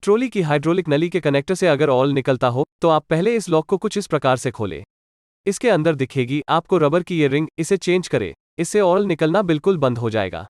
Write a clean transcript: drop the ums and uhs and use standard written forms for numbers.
Trolley की hydraulic नली के कनेक्टर से अगर ऑयल निकलता हो, तो आप पहले इस लॉक को कुछ इस प्रकार से खोलें। इसके अंदर दिखेगी आपको रबर की ये रिंग, इसे चेंज करें, इससे ऑयल निकलना बिल्कुल बंद हो जाएगा।